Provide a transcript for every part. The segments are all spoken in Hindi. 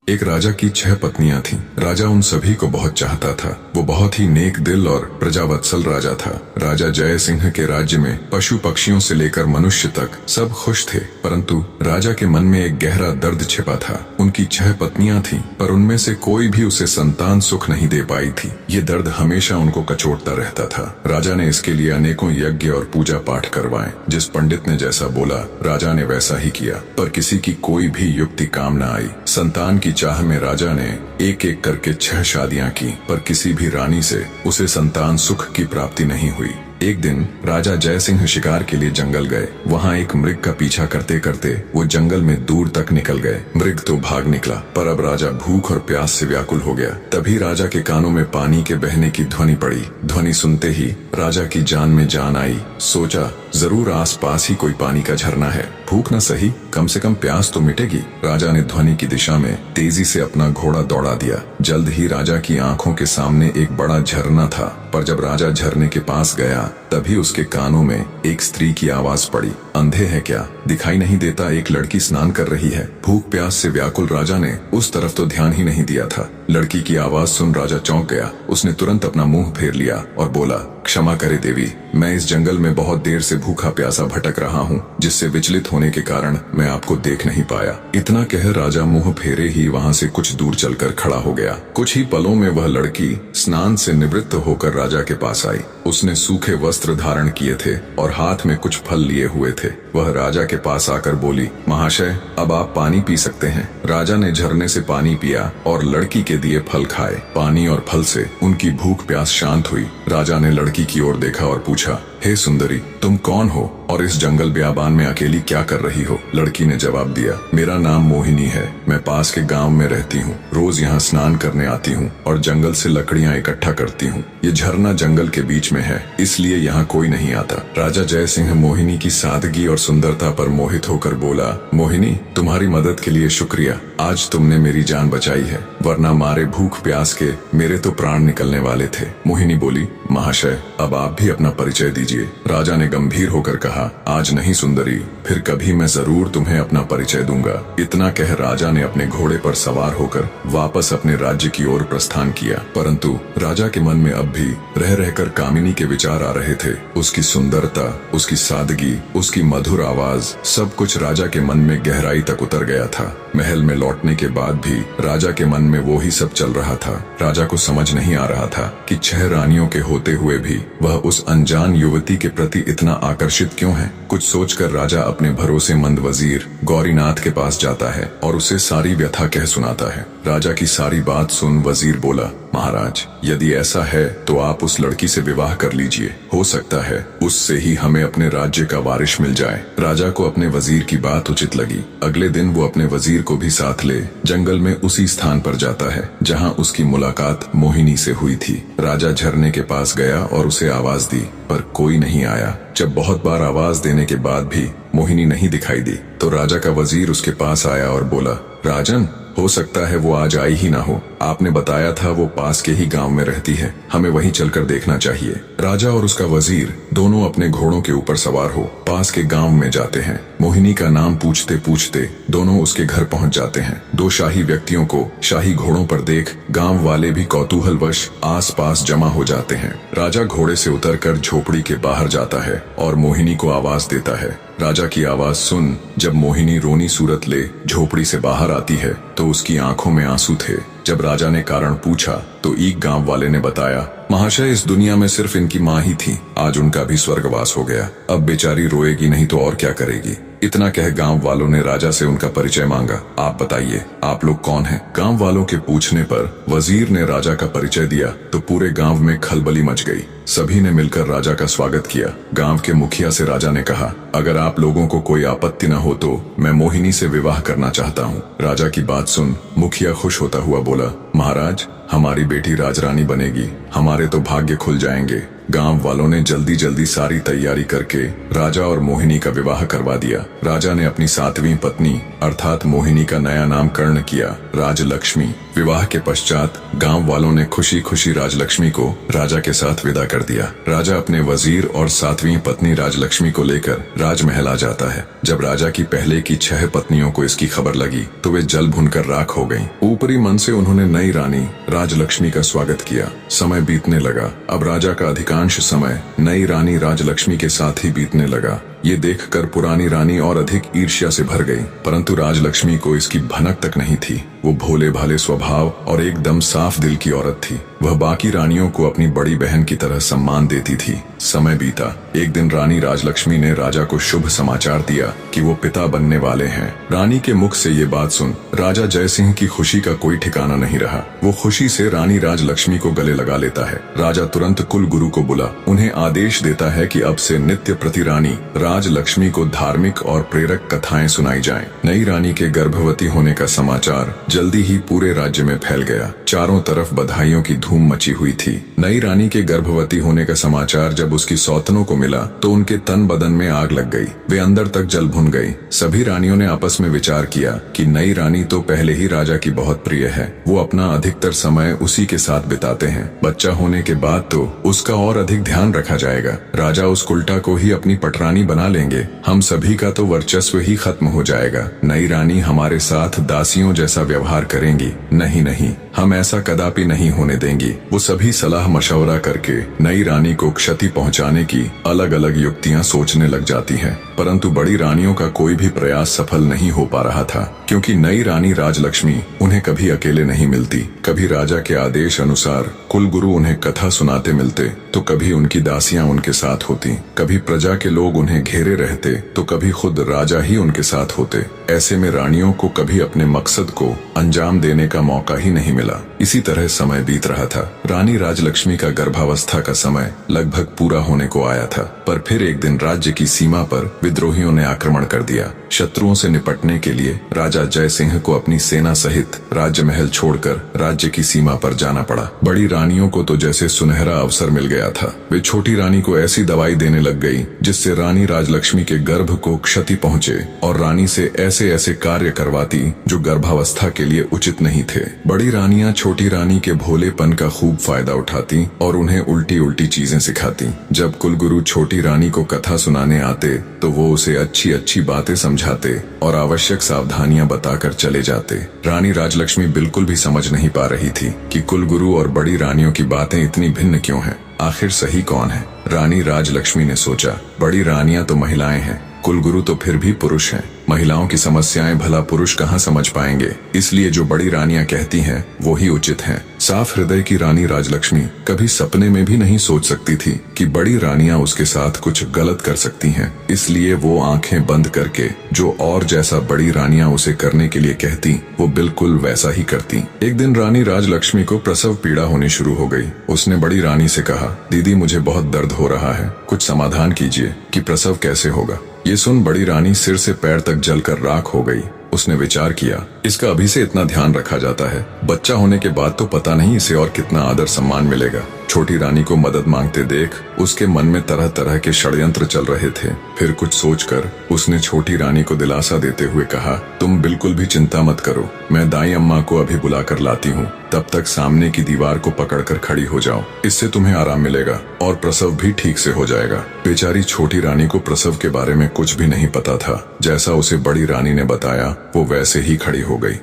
एक राजा की 6 पत्नियां थीं। राजा उन सभी को बहुत चाहता था। वो बहुत ही नेक दिल और प्रजावत्सल राजा था। राजा जय सिंह के राज्य में पशु पक्षियों से लेकर मनुष्य तक सब खुश थे, परंतु राजा के मन में एक गहरा दर्द छिपा था। उनकी 6 पत्नियां थीं, पर उनमें से कोई भी उसे संतान सुख नहीं दे पाई थी। ये दर्द हमेशा उनको कचोटता रहता था। राजा ने इसके लिए अनेकों यज्ञ और पूजा पाठ करवाए। जिस पंडित ने जैसा बोला, राजा ने वैसा ही किया, पर किसी की कोई भी युक्ति काम न आई। संतान की चाह में राजा ने एक एक करके 6 शादियां की, पर किसी भी रानी से उसे संतान सुख की प्राप्ति नहीं हुई। एक दिन राजा जय सिंह शिकार के लिए जंगल गए। वहाँ एक मृग का पीछा करते करते वो जंगल में दूर तक निकल गए। मृग तो भाग निकला, पर अब राजा भूख और प्यास से व्याकुल हो गया। तभी राजा के कानों में पानी के बहने की ध्वनि पड़ी। ध्वनि सुनते ही राजा की जान में जान आई। सोचा, जरूर आसपास ही कोई पानी का झरना है। भूख न सही, कम से कम प्यास तो मिटेगी। राजा ने ध्वनि की दिशा में तेजी से अपना घोड़ा दौड़ा दिया। जल्द ही राजा की आंखों के सामने एक बड़ा झरना था, पर जब राजा झरने के पास गया, तभी उसके कानों में एक स्त्री की आवाज पड़ी। अंधे हैं क्या? दिखाई नहीं देता एक लड़की स्नान कर रही है। भूख प्यास से व्याकुल राजा ने उस तरफ तो ध्यान ही नहीं दिया था। लड़की की आवाज सुन राजा चौंक गया। उसने तुरंत अपना मुंह फेर लिया और बोला, क्षमा करे देवी, मैं इस जंगल में बहुत देर से भूखा प्यासा भटक रहा हूँ, जिससे विचलित होने के कारण मैं आपको देख नहीं पाया। इतना कह राजा मुंह फेरे ही वहाँ से कुछ दूर चलकर खड़ा हो गया। कुछ ही पलों में वह लड़की स्नान से निवृत्त होकर राजा के पास आई। उसने सूखे वस्त्र धारण किए थे और हाथ में कुछ फल लिए हुए थे। वह राजा के पास आकर बोली, महाशय, अब आप पानी पी सकते हैं। राजा ने झरने से पानी पिया और लड़की के दिए फल खाए। पानी और फल से उनकी भूख प्यास शांत हुई। राजा ने लड़की की ओर देखा और पूछा, हे सुंदरी, तुम कौन हो और इस जंगल ब्याबान में अकेली क्या कर रही हो? लड़की ने जवाब दिया, मेरा नाम मोहिनी है। मैं पास के गांव में रहती हूँ। रोज यहाँ स्नान करने आती हूँ और जंगल से लकड़ियाँ इकट्ठा करती हूँ। ये झरना जंगल के बीच में है, इसलिए यहाँ कोई नहीं आता। राजा जय सिंह मोहिनी की सादगी और सुंदरता पर मोहित होकर बोला, मोहिनी, तुम्हारी मदद के लिए शुक्रिया। आज तुमने मेरी जान बचाई है, वरना मारे भूख प्यास के मेरे तो प्राण निकलने वाले थे। मोहिनी बोली, महाशय, अब आप भी अपना परिचय दीजिए। राजा ने गंभीर होकर कहा, आज नहीं सुंदरी, फिर कभी मैं जरूर तुम्हें अपना परिचय दूंगा। इतना कह राजा ने अपने घोड़े पर सवार होकर वापस अपने राज्य की ओर प्रस्थान किया। परंतु राजा के मन में अब भी रह रहकर कामिनी के विचार आ रहे थे। उसकी सुंदरता, उसकी सादगी, उसकी मधुर आवाज, सब कुछ राजा के मन में गहराई तक उतर गया था। महल में लौटने के बाद भी राजा के मन में वो ही सब चल रहा था। राजा को समझ नहीं आ रहा था कि 6 रानियों के होते हुए भी वह उस अनजान युवती के प्रति इतना आकर्षित क्यों है। कुछ सोचकर राजा अपने भरोसेमंद वजीर गौरीनाथ के पास जाता है और उसे सारी व्यथा कह सुनाता है। राजा की सारी बात सुन वजीर बोला, महाराज, यदि ऐसा है तो आप उस लड़की से विवाह कर लीजिए। हो सकता है उससे ही हमें अपने राज्य का वारिस मिल जाए। राजा को अपने वजीर की बात उचित लगी। अगले दिन वो अपने वजीर को भी साथ ले जंगल में उसी स्थान पर जाता है जहाँ उसकी मुलाकात मोहिनी से हुई थी। राजा झरने के पास गया और उसे आवाज दी, पर कोई नहीं आया। जब बहुत बार आवाज देने के बाद भी मोहिनी नहीं दिखाई दी, तो राजा का वजीर उसके पास आया और बोला, राजन, हो सकता है वो आज आई ही ना हो। आपने बताया था वो पास के ही गांव में रहती है, हमें वहीं चलकर देखना चाहिए। राजा और उसका वजीर दोनों अपने घोड़ों के ऊपर सवार हो पास के गांव में जाते हैं। मोहिनी का नाम पूछते पूछते दोनों उसके घर पहुंच जाते हैं। 2 शाही व्यक्तियों को शाही घोड़ों पर देख गांव वाले भी कौतूहलवश आसपास जमा हो जाते हैं। राजा घोड़े से उतरकर झोपड़ी के बाहर जाता है और मोहिनी को आवाज देता है। राजा की आवाज सुन जब मोहिनी रोनी सूरत ले झोपड़ी से बाहर आती है, तो उसकी आंखों में आंसू थे। जब राजा ने कारण पूछा तो एक गांव वाले ने बताया, महाशय, इस दुनिया में सिर्फ इनकी माँ ही थी, आज उनका भी स्वर्गवास हो गया। अब बेचारी रोएगी नहीं तो और क्या करेगी। इतना कह गांव वालों ने राजा से उनका परिचय मांगा। आप बताइए, आप लोग कौन हैं? गांव वालों के पूछने पर वजीर ने राजा का परिचय दिया तो पूरे गांव में खलबली मच गई। सभी ने मिलकर राजा का स्वागत किया। गांव के मुखिया से राजा ने कहा, अगर आप लोगों को कोई आपत्ति न हो तो मैं मोहिनी से विवाह करना चाहता हूँ। राजा की बात सुन मुखिया खुश होता हुआ बोला, महाराज, हमारी बेटी राजरानी बनेगी, हमारे तो भाग्य खुल जाएंगे। गांव वालों ने जल्दी जल्दी सारी तैयारी करके राजा और मोहिनी का विवाह करवा दिया। राजा ने अपनी 7वीं पत्नी अर्थात मोहिनी का नया नामकरण किया राजलक्ष्मी। विवाह के पश्चात गांव वालों ने खुशी खुशी राजलक्ष्मी को राजा के साथ विदा कर दिया। राजा अपने वजीर और 7वीं पत्नी राजलक्ष्मी को लेकर राजमहल आ जाता है। जब राजा की पहले की 6 पत्नियों को इसकी खबर लगी तो वे जल भुनकर राख हो गईं। ऊपरी मन से उन्होंने नई रानी राजलक्ष्मी का स्वागत किया। समय बीतने लगा। अब राजा का अधिकांश समय नई रानी राजलक्ष्मी के साथ ही बीतने लगा। ये देखकर पुरानी रानी और अधिक ईर्ष्या से भर गई, परंतु राजलक्ष्मी को इसकी भनक तक नहीं थी। वो भोले भाले स्वभाव और एकदम साफ दिल की औरत थी। वह बाकी रानियों को अपनी बड़ी बहन की तरह सम्मान देती थी। समय बीता। एक दिन रानी राजलक्ष्मी ने राजा को शुभ समाचार दिया कि वो पिता बनने वाले हैं। रानी के मुख से ये बात सुन राजा जयसिंह की खुशी का कोई ठिकाना नहीं रहा। वो खुशी से रानी राजलक्ष्मी को गले लगा लेता है। राजा तुरंत कुल गुरु को बुला उन्हें आदेश देता है कि अब से नित्य प्रति रानी राजलक्ष्मी को धार्मिक और प्रेरक कथाएं सुनाई जाएं। नई रानी के गर्भवती होने का समाचार जल्दी ही पूरे राज्य में फैल गया। चारों तरफ बधाइयों की धूम मची हुई थी। नई रानी के गर्भवती होने का समाचार जब उसकी सौतनों को मिला तो उनके तन बदन में आग लग गई। वे अंदर तक जल भुन गई। सभी रानियों ने आपस में विचार किया कि नई रानी तो पहले ही राजा की बहुत प्रिय है, वो अपना अधिकतर समय उसी के साथ बिताते हैं। बच्चा होने के बाद तो उसका और अधिक ध्यान रखा जाएगा। राजा उस कुल्टा को ही अपनी पटरानी बना लेंगे। हम सभी का तो वर्चस्व ही खत्म हो जाएगा। नई रानी हमारे साथ दासियों जैसा व्यवहार करेंगी। नहीं नहीं, हम ऐसा कदापि नहीं होने देंगी। वो सभी सलाह मशवरा करके नई रानी को क्षति पहुंचाने की अलग अलग युक्तियां सोचने लग जाती हैं, परंतु बड़ी रानियों का कोई भी प्रयास सफल नहीं हो पा रहा था, क्योंकि नई रानी राजलक्ष्मी उन्हें कभी अकेले नहीं मिलती। कभी राजा के आदेश अनुसार कुलगुरु उन्हें कथा सुनाते मिलते तो कभी उनकी दासियां उनके साथ होती। कभी प्रजा के लोग उन्हें घेरे रहते तो कभी खुद राजा ही उनके साथ होते। ऐसे में रानियों को कभी अपने मकसद को अंजाम देने का मौका ही नहीं मिला। इसी तरह समय बीत रहा था। रानी राजलक्ष्मी का गर्भावस्था का समय लगभग पूरा होने को आया था, पर फिर एक दिन राज्य की सीमा पर विद्रोहियों ने आक्रमण कर दिया। शत्रुओं से निपटने के लिए राजा जयसिंह को अपनी सेना सहित राजमहल छोड़कर राज्य की सीमा पर जाना पड़ा। बड़ी रानियों को तो जैसे सुनहरा अवसर मिल गया था। वे छोटी रानी को ऐसी दवाई देने लग गई जिससे रानी राजलक्ष्मी के गर्भ को क्षति पहुंचे और रानी से ऐसे ऐसे कार्य करवाती जो गर्भावस्था के लिए उचित नहीं थे। बड़ी रानियां छोटी रानी के भोलेपन का खूब फायदा उठाती और उन्हें उल्टी उल्टी चीजें सिखाती। जब कुलगुरु छोटी रानी को कथा सुनाने आते तो वो उसे अच्छी अच्छी बातें समझाते और आवश्यक सावधानियां बताकर चले जाते। रानी राजलक्ष्मी बिल्कुल भी समझ नहीं पा रही थी कि कुलगुरु और बड़ी रानियों की बातें इतनी भिन्न क्यों हैं। आखिर सही कौन है? रानी राजलक्ष्मी ने सोचा, बड़ी रानियां तो महिलाएं हैं, कुलगुरु तो फिर भी पुरुष हैं। महिलाओं की समस्याएं भला पुरुष कहाँ समझ पाएंगे, इसलिए जो बड़ी रानियां कहती हैं वो ही उचित हैं। साफ हृदय की रानी राजलक्ष्मी कभी सपने में भी नहीं सोच सकती थी कि बड़ी रानियां उसके साथ कुछ गलत कर सकती हैं। इसलिए वो आंखें बंद करके जो और जैसा बड़ी रानियां उसे करने के लिए कहती वो बिल्कुल वैसा ही करती। एक दिन रानी राजलक्ष्मी को प्रसव पीड़ा होनी शुरू हो गई। उसने बड़ी रानी से कहा, दीदी मुझे बहुत दर्द हो रहा है, कुछ समाधान कीजिए कि प्रसव कैसे होगा। ये सुन बड़ी रानी सिर से पैर तक जलकर राख हो गई। उसने विचार किया, इसका अभी से इतना ध्यान रखा जाता है, बच्चा होने के बाद तो पता नहीं इसे और कितना आदर सम्मान मिलेगा। छोटी रानी को मदद मांगते देख उसके मन में तरह तरह के षड्यंत्र चल रहे थे। फिर कुछ सोचकर उसने छोटी रानी को दिलासा देते हुए कहा, तुम बिल्कुल भी चिंता मत करो, मैं दाई अम्मा को अभी बुलाकर लाती हूँ। तब तक सामने की दीवार को पकड़कर खड़ी हो जाओ, इससे तुम्हें आराम मिलेगा और प्रसव भी ठीक से हो जाएगा। बेचारी छोटी रानी को प्रसव के बारे में कुछ भी नहीं पता था। जैसा उसे बड़ी रानी ने बताया वो वैसे ही खड़ी हो गई।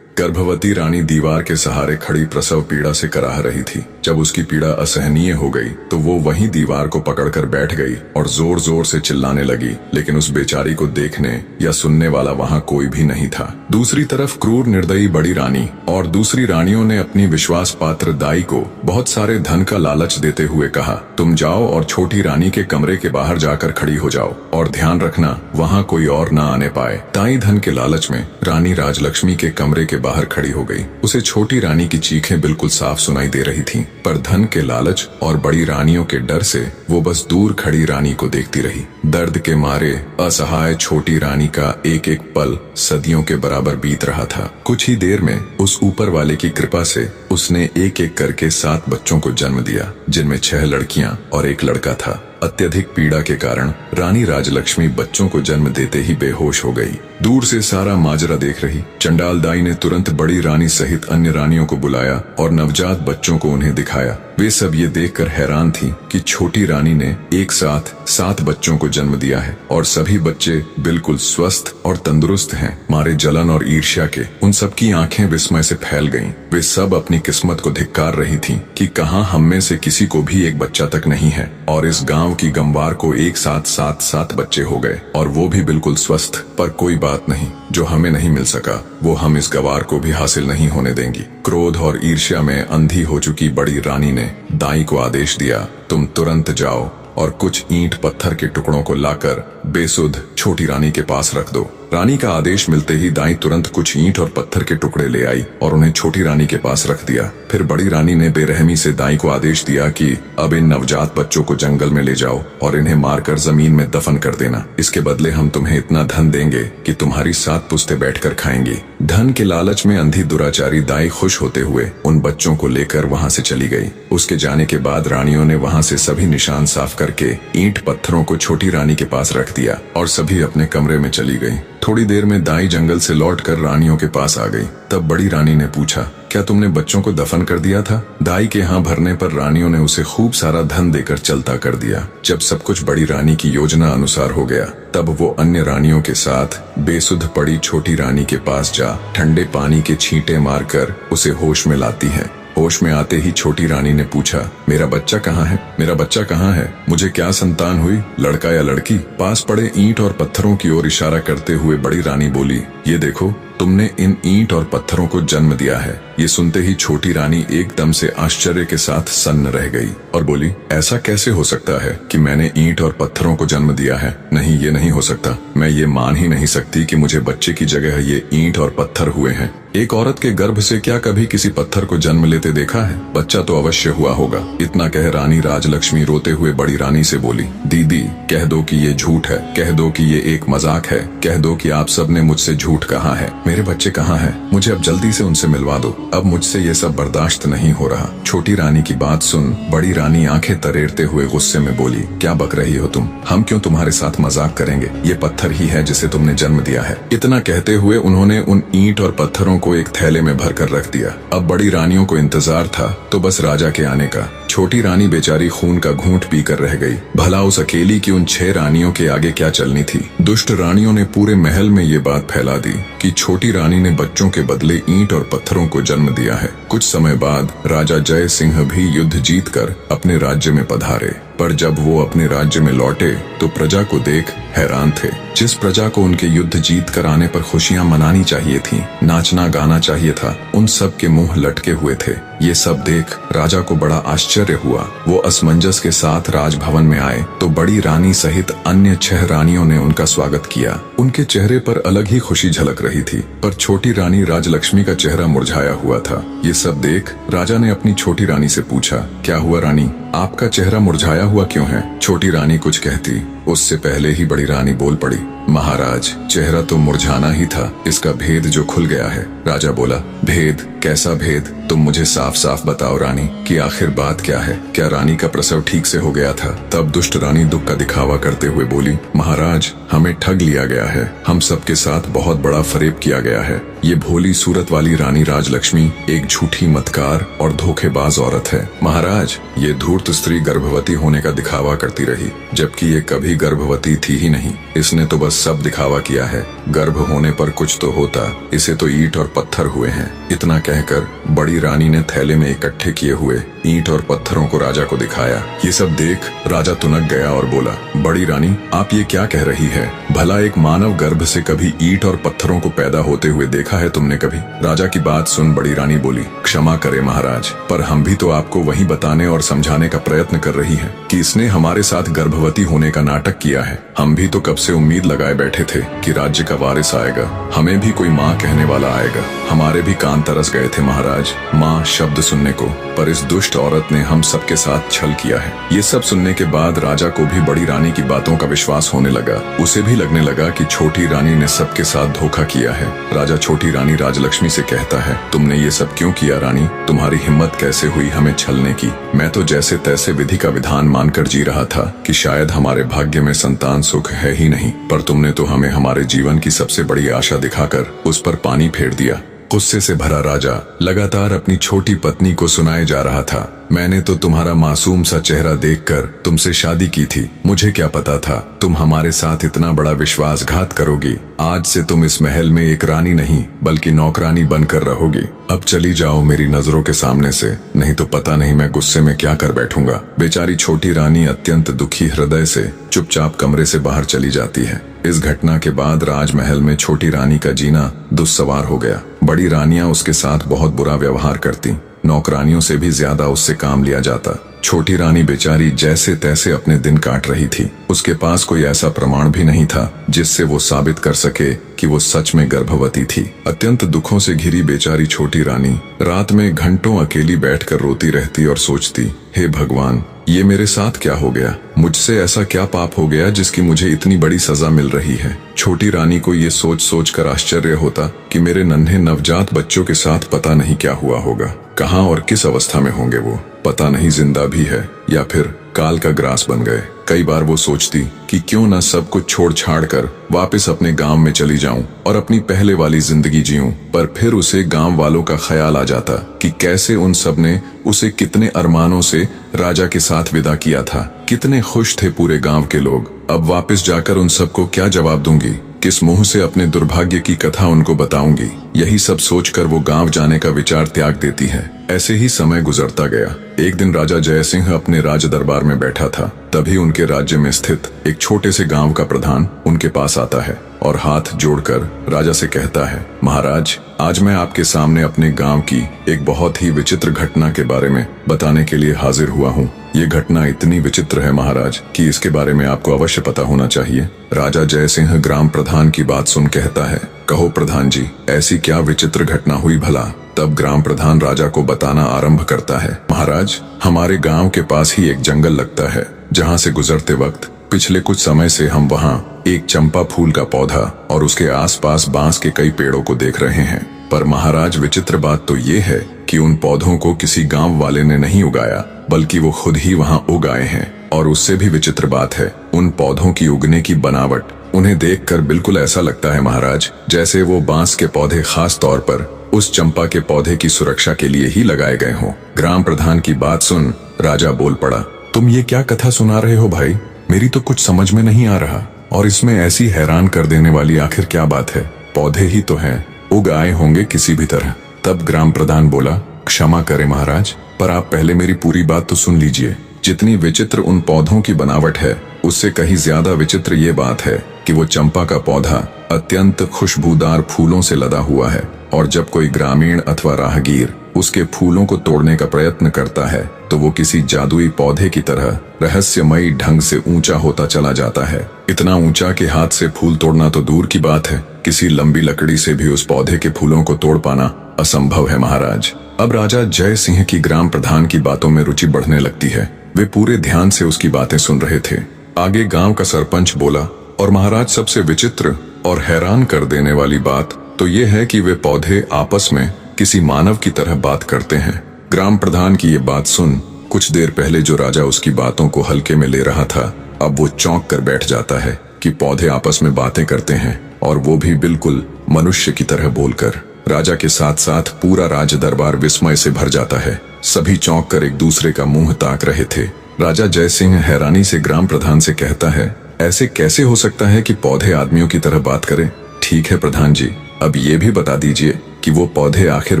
गर्भवती रानी दीवार के सहारे खड़ी प्रसव पीड़ा से कराह रही थी। जब उसकी पीड़ा असहनीय हो गई तो वो वहीं दीवार को पकड़कर बैठ गई और जोर जोर से चिल्लाने लगी, लेकिन उस बेचारी को देखने या सुनने वाला वहाँ कोई भी नहीं था। दूसरी तरफ क्रूर निर्दयी बड़ी रानी और दूसरी रानियों ने अपनी विश्वास पात्र दाई को बहुत सारे धन का लालच देते हुए कहा, तुम जाओ और छोटी रानी के कमरे के बाहर जाकर खड़ी हो जाओ और ध्यान रखना वहाँ कोई और न आने पाए। दाई धन के लालच में रानी राजलक्ष्मी के कमरे के बाहर खड़ी हो गई। उसे छोटी रानी की चीखें बिल्कुल साफ सुनाई दे रही थीं, पर धन के लालच और बड़ी रानियों के डर से वो बस दूर खड़ी रानी को देखती रही। दर्द के मारे असहाय छोटी रानी का एक एक पल सदियों के बराबर बीत रहा था। कुछ ही देर में उस ऊपर वाले की कृपा से उसने एक एक करके 7 बच्चों को जन्म दिया, जिनमें 6 लड़कियां और 1 लड़का था। अत्यधिक पीड़ा के कारण रानी राजलक्ष्मी बच्चों को जन्म देते ही बेहोश हो गई। दूर से सारा माजरा देख रही चंडाल दाई ने तुरंत बड़ी रानी सहित अन्य रानियों को बुलाया और नवजात बच्चों को उन्हें दिखाया। वे सब ये देखकर हैरान थीं कि छोटी रानी ने एक साथ 7 बच्चों को जन्म दिया है और सभी बच्चे बिल्कुल स्वस्थ और तंदुरुस्त हैं। मारे जलन और ईर्ष्या के उन सबकी आंखें विस्मय से फैल गईं। वे सब अपनी किस्मत को धिक्कार रही थीं कि कहां हम में से किसी को भी एक बच्चा तक नहीं है और इस गांव की गंवार को एक साथ 7 बच्चे हो गए और वो भी बिल्कुल स्वस्थ। पर कोई बात नहीं, जो हमें नहीं मिल सका वो हम इस गवार को भी हासिल नहीं होने देंगी। क्रोध और ईर्ष्या में अंधी हो चुकी बड़ी रानी ने दाई को आदेश दिया, तुम तुरंत जाओ और कुछ ईंट पत्थर के टुकड़ों को लाकर बेसुध छोटी रानी के पास रख दो। रानी का आदेश मिलते ही दाई तुरंत कुछ ईंट और पत्थर के टुकड़े ले आई और उन्हें छोटी रानी के पास रख दिया। फिर बड़ी रानी ने बेरहमी से दाई को आदेश दिया कि अब इन नवजात बच्चों को जंगल में ले जाओ और इन्हें मारकर जमीन में दफन कर देना। इसके बदले हम तुम्हें इतना धन देंगे कि तुम्हारी 7 पुश्तें बैठकर खाएंगी। धन के लालच में अंधी दुराचारी दाई खुश होते हुए उन बच्चों को लेकर वहां से चली गई। उसके जाने के बाद रानियों ने वहां से सभी निशान साफ करके ईंट पत्थरों को छोटी रानी के पास रख दिया और सभी अपने कमरे में चली गई। थोड़ी देर में दाई जंगल से लौटकर रानियों के पास आ गई। तब बड़ी रानी ने पूछा, क्या तुमने बच्चों को दफन कर दिया था? दाई के हाँ भरने पर रानियों ने उसे खूब सारा धन देकर चलता कर दिया। जब सब कुछ बड़ी रानी की योजना अनुसार हो गया तब वो अन्य रानियों के साथ बेसुध पड़ी छोटी रानी के पास जा ठंडे पानी के छींटे मारकर उसे होश में लाती है। होश में आते ही छोटी रानी ने पूछा, मेरा बच्चा कहाँ है? मेरा बच्चा कहाँ है? मुझे क्या संतान हुई, लड़का या लड़की? पास पड़े ईंट और पत्थरों की ओर इशारा करते हुए बड़ी रानी बोली, ये देखो, तुमने इन ईंट और पत्थरों को जन्म दिया है। ये सुनते ही छोटी रानी एकदम से आश्चर्य के साथ सन्न रह गई और बोली, ऐसा कैसे हो सकता है कि मैंने ईंट और पत्थरों को जन्म दिया है? नहीं, ये नहीं हो सकता। मैं ये मान ही नहीं सकती कि मुझे बच्चे की जगह ये ईंट और पत्थर हुए हैं। एक औरत के गर्भ से क्या कभी किसी पत्थर को जन्म लेते देखा है? बच्चा तो अवश्य हुआ होगा। इतना कह रानी राजलक्ष्मी रोते हुए बड़ी रानी से बोली, दीदी, कह दो कि ये झूठ है, कह दो कि ये एक मजाक है, कह दो कि आप सब ने मुझसे झूठ कहा है। मेरे बच्चे कहाँ हैं? मुझे अब जल्दी से उनसे मिलवा दो। अब मुझसे ये सब बर्दाश्त नहीं हो रहा। छोटी रानी की बात सुन बड़ी रानी आंखें तरेरते हुए गुस्से में बोली, क्या बक रही हो तुम? हम क्यों तुम्हारे साथ मजाक करेंगे? ये पत्थर ही है जिसे तुमने जन्म दिया है। इतना कहते हुए उन्होंने उन ईंट और पत्थरों को एक थैले में भरकर रख दिया। अब बड़ी रानियों को इंतजार था तो बस राजा के आने का। छोटी रानी बेचारी खून का घूंट पीकर रह गई। भला उस अकेली की उन 6 रानियों के आगे क्या चलनी थी? दुष्ट रानियों ने पूरे महल में ये बात फैला दी कि छोटी रानी ने बच्चों के बदले ईंट और पत्थरों को जन्म दिया है। कुछ समय बाद राजा जय सिंह भी युद्ध जीतकर अपने राज्य में पधारे, पर जब वो अपने राज्य में लौटे तो प्रजा को देख हैरान थे। जिस प्रजा को उनके युद्ध जीत कर आने पर खुशियां मनानी चाहिए थीं, नाचना गाना चाहिए था, उन सब के मुंह लटके हुए थे। ये सब देख राजा को बड़ा आश्चर्य हुआ। वो असमंजस के साथ राजभवन में आए तो बड़ी रानी सहित अन्य 6 रानियों ने उनका स्वागत किया। उनके चेहरे पर अलग ही खुशी झलक रही थी, पर छोटी रानी राजलक्ष्मी का चेहरा मुरझाया हुआ था। ये सब देख राजा ने अपनी छोटी रानी से पूछा, क्या हुआ रानी, आपका चेहरा मुरझाया हुआ क्यों है? छोटी रानी कुछ कहती, उससे पहले ही बड़ी रानी बोल पड़ी, महाराज, चेहरा तो मुरझाना ही था, इसका भेद जो खुल गया है। राजा बोला, भेद? कैसा भेद? तुम मुझे साफ साफ बताओ रानी कि आखिर बात क्या है? क्या रानी का प्रसव ठीक से हो गया था? तब दुष्ट रानी दुख का दिखावा करते हुए बोली, महाराज, हमें ठग लिया गया है। हम सबके साथ बहुत बड़ा फरेब किया गया है। ये भोली सूरत वाली रानी राजलक्ष्मी एक झूठी मतकार और धोखेबाज औरत है। महाराज, ये धूर्त स्त्री गर्भवती होने का दिखावा करती रही, जबकि ये कभी गर्भवती थी ही नहीं। इसने तो बस सब दिखावा किया है। गर्भ होने पर कुछ तो होता, इसे तो ईंट और पत्थर हुए हैं। इतना कहकर बड़ी रानी ने थैले में इकट्ठे किए हुए ईंट और पत्थरों को राजा को दिखाया। ये सब देख राजा तुनक गया और बोला, बड़ी रानी, आप ये क्या कह रही है? भला एक मानव गर्भ से कभी ईंट और पत्थरों को पैदा होते हुए देखा है तुमने कभी? राजा की बात सुन बड़ी रानी बोली, क्षमा करे महाराज, पर हम भी तो आपको वही बताने और समझाने का प्रयत्न कर रही हैं कि इसने हमारे साथ गर्भवती होने का नाटक किया है। हम भी तो कब से उम्मीद लगाए बैठे थे कि राज्य का वारिस आएगा, हमें भी कोई माँ कहने वाला आएगा। हमारे भी कान तरस गए थे महाराज माँ शब्द सुनने को, पर इस दुष्ट औरत ने हम सबके साथ छल किया है। ये सब सुनने के बाद राजा को भी बड़ी रानी की बातों का विश्वास होने लगा। उसे भी लगने लगा कि छोटी रानी ने सबके साथ धोखा किया है। राजा छोटी रानी राजलक्ष्मी से कहता है, तुमने ये सब क्यों किया रानी? तुम्हारी हिम्मत कैसे हुई हमें छलने की? मैं तो जैसे तैसे विधि का विधान मानकर जी रहा था कि शायद हमारे भाग्य भाग्य में संतान सुख है ही नहीं, पर तुमने तो हमें हमारे जीवन की सबसे बड़ी आशा दिखाकर उस पर पानी फेर दिया। गुस्से से भरा राजा लगातार अपनी छोटी पत्नी को सुनाए जा रहा था, मैंने तो तुम्हारा मासूम सा चेहरा देखकर तुमसे शादी की थी। मुझे क्या पता था तुम हमारे साथ इतना बड़ा विश्वासघात करोगी। आज से तुम इस महल में एक रानी नहीं बल्कि नौकरानी बनकर रहोगी। अब चली जाओ मेरी नजरों के सामने से, नहीं तो पता नहीं मैं गुस्से में क्या कर बैठूंगा। बेचारी छोटी रानी अत्यंत दुखी हृदय से चुपचाप कमरे से बाहर चली जाती है। इस घटना के बाद राजमहल में छोटी रानी का जीना दुस्सवार हो गया। बड़ी रानियां उसके साथ बहुत बुरा व्यवहार करती, नौकरानियों से भी ज्यादा उससे काम लिया जाता। छोटी रानी बेचारी जैसे तैसे अपने दिन काट रही थी। उसके पास कोई ऐसा प्रमाण भी नहीं था जिससे वो साबित कर सके कि वो सच में गर्भवती थी। अत्यंत दुखों से घिरी बेचारी छोटी रानी रात में घंटों अकेली बैठकर रोती रहती और सोचती, हे भगवान, ये मेरे साथ क्या हो गया? मुझसे ऐसा क्या पाप हो गया जिसकी मुझे इतनी बड़ी सजा मिल रही है? छोटी रानी को ये सोच सोच कर आश्चर्य होता कि मेरे नन्हे नवजात बच्चों के साथ पता नहीं क्या हुआ होगा। कहाँ और किस अवस्था में होंगे वो, पता नहीं जिंदा भी है या फिर काल का ग्रास बन गए। कई बार वो सोचती कि क्यों न सब कुछ छोड़ छाड़ कर वापस अपने गांव में चली जाऊं और अपनी पहले वाली जिंदगी जीऊं, पर फिर उसे गांव वालों का ख्याल आ जाता कि कैसे उन सब ने उसे कितने अरमानों से राजा के साथ विदा किया था। कितने खुश थे पूरे गांव के लोग। अब वापस जाकर उन सबको क्या जवाब दूंगी? किस मुंह से अपने दुर्भाग्य की कथा उनको बताऊंगी? यही सब सोचकर वो गांव जाने का विचार त्याग देती है। ऐसे ही समय गुजरता गया। एक दिन राजा जय सिंह अपने राज दरबार में बैठा था, तभी उनके राज्य में स्थित एक छोटे से गांव का प्रधान उनके पास आता है और हाथ जोड़कर राजा से कहता है, महाराज, आज मैं आपके सामने अपने गांव की एक बहुत ही विचित्र घटना के बारे में बताने के लिए हाजिर हुआ हूँ। ये घटना इतनी विचित्र है महाराज कि इसके बारे में आपको अवश्य पता होना चाहिए। राजा जय सिंह ग्राम प्रधान की बात सुन कहता है, कहो प्रधान जी, ऐसी क्या विचित्र घटना हुई भला? तब ग्राम प्रधान राजा को बताना आरंभ करता है, महाराज, हमारे गांव के पास ही एक जंगल लगता है, जहां से गुजरते वक्त पिछले कुछ समय से हम वहां एक चंपा फूल का पौधा और उसके आसपास बांस के कई पेड़ों को देख रहे हैं। पर महाराज, विचित्र बात तो ये है कि उन पौधों को किसी गांव वाले ने नहीं उगाया, बल्कि वो खुद ही वहां उगाए हैं। और उससे भी विचित्र बात है, उन पौधों की उगने की बनावट, उन्हें देखकर बिल्कुल ऐसा लगता है महाराज जैसे वो बांस के पौधे खास तौर पर उस चंपा के पौधे की सुरक्षा के लिए ही लगाए गए हों। ग्राम प्रधान की बात सुन राजा बोल पड़ा, तुम ये क्या कथा सुना रहे हो भाई? मेरी तो कुछ समझ में नहीं आ रहा, और इसमें ऐसी हैरान कर देने वाली आखिर क्या बात है? पौधे ही तो हैं, उग आए होंगे किसी भी तरह। तब ग्राम प्रधान बोला, क्षमा करें महाराज, पर आप पहले मेरी पूरी बात तो सुन लीजिए। जितनी विचित्र उन पौधों की बनावट है, उससे कहीं ज्यादा विचित्र ये बात है कि वो चंपा का पौधा अत्यंत खुशबूदार फूलों से लदा हुआ है, और जब कोई ग्रामीण अथवा राहगीर उसके फूलों को तोड़ने का प्रयत्न करता है तो वो किसी जादुई पौधे की तरह रहस्यमयी ढंग से ऊंचा होता चला जाता है। इतना ऊंचा कि हाथ से फूल तोड़ना तो दूर की बात है, किसी लंबी लकड़ी से भी उस पौधे के फूलों को तोड़ पाना असंभव है महाराज। अब राजा जय सिंह की ग्राम प्रधान की बातों में रुचि बढ़ने लगती है। वे पूरे ध्यान से उसकी बातें सुन रहे थे। आगे गांव का सरपंच बोला, और महाराज, सबसे विचित्र और हैरान कर देने वाली बात तो ये है कि वे पौधे आपस में किसी मानव की तरह बात करते हैं। ग्राम प्रधान की ये बात सुन कुछ देर पहले जो राजा उसकी बातों को हल्के में ले रहा था, अब वो चौंक कर बैठ जाता है कि पौधे आपस में बातें करते हैं, और वो भी बिल्कुल मनुष्य की तरह बोलकर। राजा के साथ साथ पूरा राज दरबार विस्मय से भर जाता है। सभी चौंक कर एक दूसरे का मुंह ताक रहे थे। राजा जय सिंह हैरानी से ग्राम प्रधान से कहता है, ऐसे कैसे हो सकता है कि पौधे आदमियों की तरह बात करें? ठीक है प्रधान जी, अब ये भी बता दीजिए कि वो पौधे आखिर